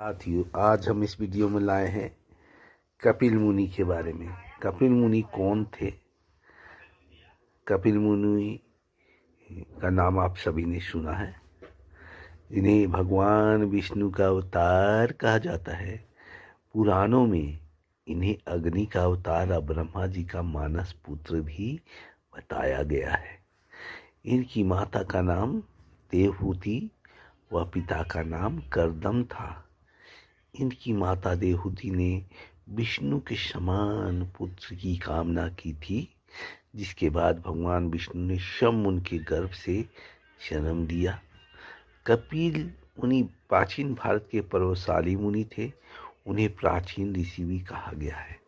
साथियों, आज हम इस वीडियो में लाए हैं कपिल मुनि के बारे में। कपिल मुनि कौन थे? कपिल मुनि का नाम आप सभी ने सुना है। इन्हें भगवान विष्णु का अवतार कहा जाता है। पुराणों में इन्हें अग्नि का अवतार और ब्रह्मा जी का मानस पुत्र भी बताया गया है। इनकी माता का नाम देवहूति व पिता का नाम कर्दम था। इनकी माता देवहूति ने विष्णु के समान पुत्र की कामना की थी, जिसके बाद भगवान विष्णु ने शम उनके गर्भ से जन्म दिया। कपिल मुनि प्राचीन भारत के प्रभावशाली मुनि थे। उन्हें प्राचीन ऋषि भी कहा गया है।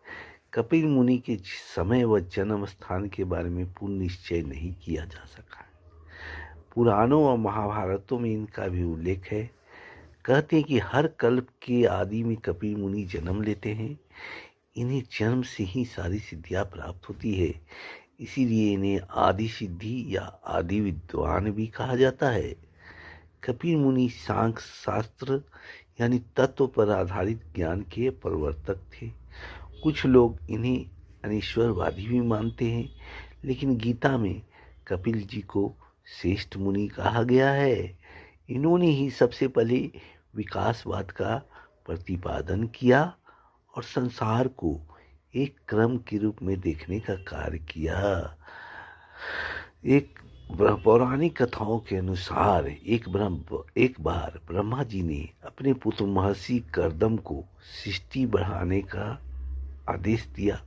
कपिल मुनि के समय व जन्म स्थान के बारे में पूर्ण निश्चय नहीं किया जा सका। पुराणों और महाभारतों में इनका भी उल्लेख है। कहते हैं कि हर कल्प के आदि में कपिल मुनि जन्म लेते हैं। इन्हें जन्म से ही सारी सिद्धियां प्राप्त होती है, इसीलिए इन्हें आदि सिद्धि या आदि विद्वान भी कहा जाता है। कपिल मुनि सांख्य शास्त्र यानी तत्व पर आधारित ज्ञान के प्रवर्तक थे। कुछ लोग इन्हें अनीश्वरवादी भी मानते हैं, लेकिन गीता में कपिल जी को श्रेष्ठ मुनि कहा गया है। इन्होंने ही सबसे पहले विकासवाद का प्रतिपादन किया और संसार को एक क्रम के रूप में देखने का कार्य किया। एक पौराणिक कथाओं के अनुसार एक बार ब्रह्मा जी ने अपने पुत्र महर्षि कर्दम को सृष्टि बढ़ाने का आदेश दिया,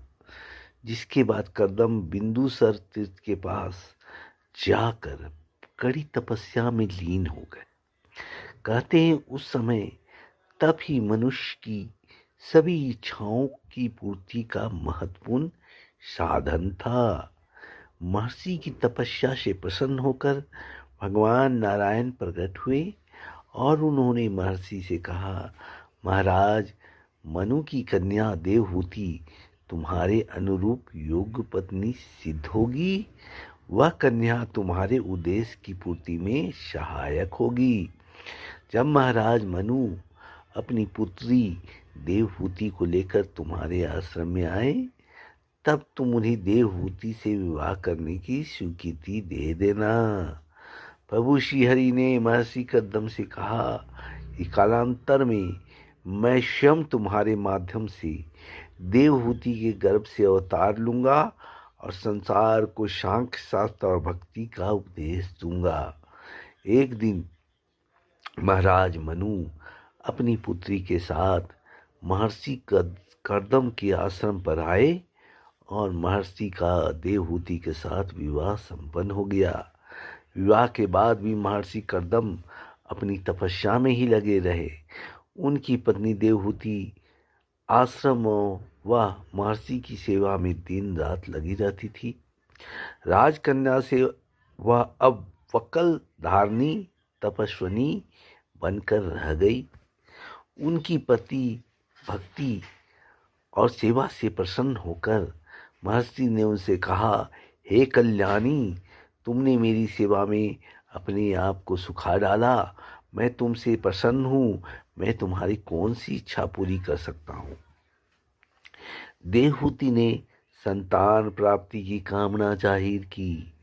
जिसके बाद कर्दम बिंदुसर तीर्थ के पास जाकर कड़ी तपस्या में लीन हो गए। कहते हैं उस समय तप ही मनुष्य की सभी इच्छाओं की पूर्ति का महत्वपूर्ण साधन था। महर्षि की तपस्या से प्रसन्न होकर भगवान नारायण प्रकट हुए और उन्होंने महर्षि से कहा, महाराज, मनु की कन्या देवहूति तुम्हारे अनुरूप योग्य पत्नी सिद्ध होगी। वह कन्या तुम्हारे उद्देश्य की पूर्ति में सहायक होगी। जब महाराज मनु अपनी पुत्री देवहूति को लेकर तुम्हारे आश्रम में आए, तब तुम उन्हें देवहूति से विवाह करने की स्वीकृति दे देना। प्रभु श्रीहरि ने महर्षि कर्दम से कहा कि कालांतर में मैं स्वयं तुम्हारे माध्यम से देवहूति के गर्भ से अवतार लूंगा और संसार को सांख्य शास्त्र और भक्ति का उपदेश दूंगा। एक दिन महाराज मनु अपनी पुत्री के साथ महर्षि कर्दम के आश्रम पर आए और महर्षि का देवहूति के साथ विवाह संपन्न हो गया। विवाह के बाद भी महर्षि कर्दम अपनी तपस्या में ही लगे रहे। उनकी पत्नी देवहूति आश्रम व महर्षि की सेवा में दिन रात लगी रहती थी। राजकन्या से वह अब वकल धारणी तपस्विनी बनकर रह गई। उनकी पति भक्ति और सेवा से प्रसन्न होकर महर्षि ने उनसे कहा, हे कल्याणी, तुमने मेरी सेवा में अपने आप को सुखा डाला। मैं तुमसे प्रसन्न हूँ। मैं तुम्हारी कौन सी इच्छा पूरी कर सकता हूँ? देवहूति ने संतान प्राप्ति की कामना जाहिर की,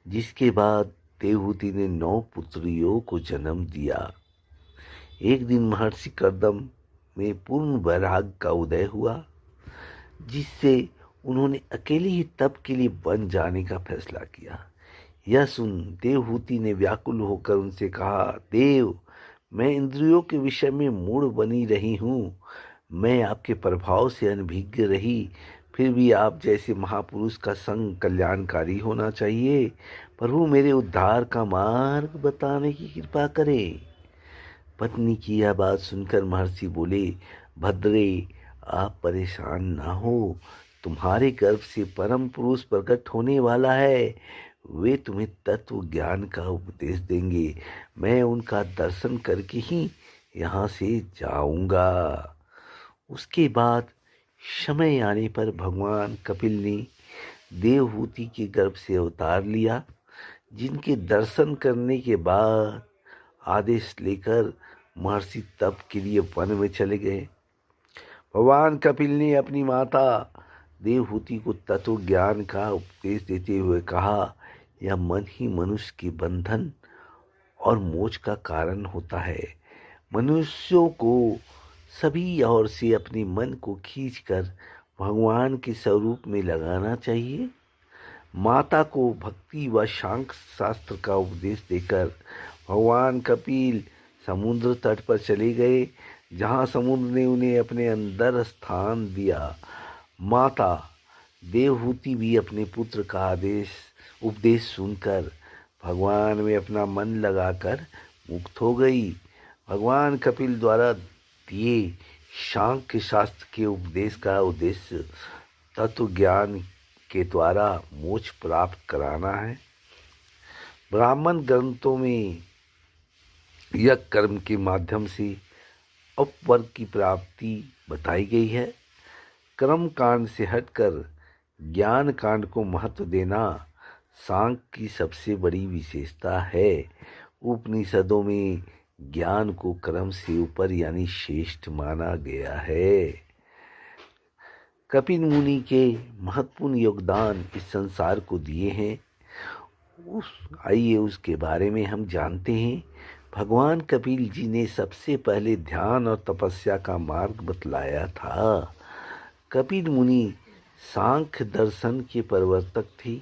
जिसके बाद देवहूति ने 9 पुत्रियों को जन्म दिया। एक दिन महर्षि कर्दम में पूर्ण वैराग्य का उदय हुआ, जिससे उन्होंने अकेले ही तप के लिए वन जाने का फैसला किया। यह सुन देवहूति ने व्याकुल होकर उनसे कहा, देव, मैं इंद्रियों के विषय में मूढ़ बनी रही हूँ। मैं आपके प्रभाव से अनभिज्ञ रही, फिर भी आप जैसे महापुरुष का संग कल्याणकारी होना चाहिए। प्रभु, मेरे उद्धार का मार्ग बताने की कृपा करें। पत्नी की यह बात सुनकर महर्षि बोले, भद्रे, आप परेशान ना हो। तुम्हारे गर्भ से परम पुरुष प्रकट होने वाला है। वे तुम्हें तत्व ज्ञान का उपदेश देंगे। मैं उनका दर्शन करके ही यहाँ से जाऊंगा। उसके बाद समय आने पर भगवान कपिल ने देवहूति के गर्भ से अवतार लिया, जिनके दर्शन करने के बाद आदेश लेकर महर्षि तप के लिए वन में चले गए। भगवान कपिल ने अपनी माता देवहूति को तत्व ज्ञान का उपदेश देते हुए कहा, यह मन ही मनुष्य के बंधन और मोक्ष का कारण होता है। मनुष्यों को सभी ओर से अपने मन को खींचकर भगवान के स्वरूप में लगाना चाहिए। माता को भक्ति व सांख्य शास्त्र का उपदेश देकर भगवान कपिल समुद्र तट पर चले गए, जहाँ समुद्र ने उन्हें अपने अंदर स्थान दिया। माता देवहूति भी अपने पुत्र का उपदेश सुनकर भगवान में अपना मन लगाकर मुक्त हो गई। भगवान कपिल द्वारा दिए सांख्य शास्त्र के उपदेश का उद्देश्य तत्व ज्ञान के द्वारा मोक्ष प्राप्त कराना है। ब्राह्मण ग्रंथों में यज्ञ कर्म के माध्यम से अपवर्ग की प्राप्ति बताई गई है। कर्म कांड से हटकर ज्ञान कांड को महत्व देना सांख्य की सबसे बड़ी विशेषता है। उपनिषदों में ज्ञान को कर्म से ऊपर यानी श्रेष्ठ माना गया है। कपिल मुनि के महत्वपूर्ण योगदान इस संसार को दिए हैं। आइए उसके बारे में हम जानते हैं। भगवान कपिल जी ने सबसे पहले ध्यान और तपस्या का मार्ग बतलाया था। कपिल मुनि सांख्य दर्शन के प्रवर्तक थे।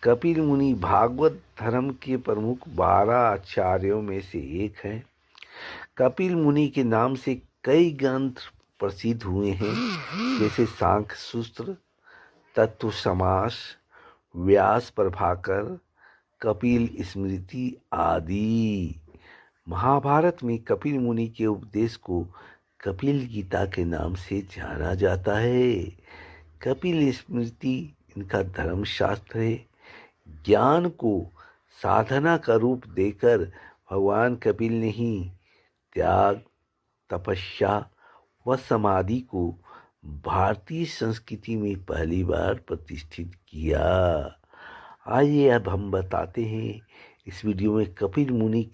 कपिल मुनि भागवत धर्म के प्रमुख 12 आचार्यों में से एक हैं। कपिल मुनि के नाम से कई ग्रंथ प्रसिद्ध हुए हैं, जैसे सांख्य सूत्र, तत्व समास, व्यास प्रभाकर, कपिल स्मृति आदि। महाभारत में कपिल मुनि के उपदेश को कपिल गीता के नाम से जाना जाता है। कपिल स्मृति इनका धर्मशास्त्र है। ज्ञान को साधना का रूप देकर भगवान कपिल ने ही त्याग, तपस्या व समाधि को भारतीय संस्कृति में पहली बार प्रतिष्ठित किया। आइए अब हम बताते हैं इस वीडियो में कपिल मुनि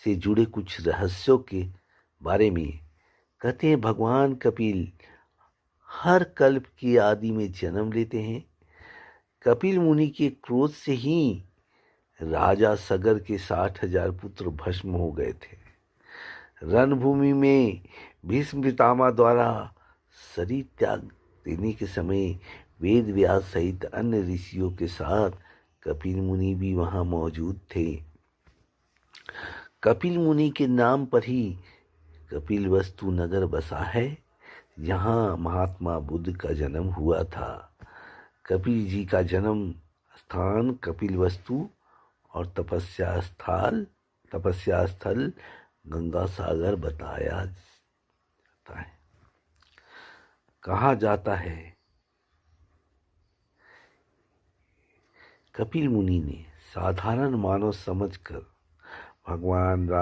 से जुड़े कुछ रहस्यों के बारे में। कहते हैं भगवान कपिल हर कल्प की आदि में जन्म लेते हैं। कपिल मुनि के क्रोध से ही राजा सगर के 60,000 पुत्र भस्म हो गए थे। रणभूमि में भीष्म पितामह द्वारा शरीर त्याग देने के समय वेद व्यास सहित अन्य ऋषियों के साथ कपिल मुनि भी वहां मौजूद थे। कपिल मुनि के नाम पर ही कपिलवस्तु नगर बसा है, जहां महात्मा बुद्ध का जन्म हुआ था। कपिल जी का जन्म स्थान कपिलवस्तु और तपस्या स्थल गंगा सागर बताया जाता है। कहा जाता है कपिल मुनि ने साधारण मानव समझकर भगवान राम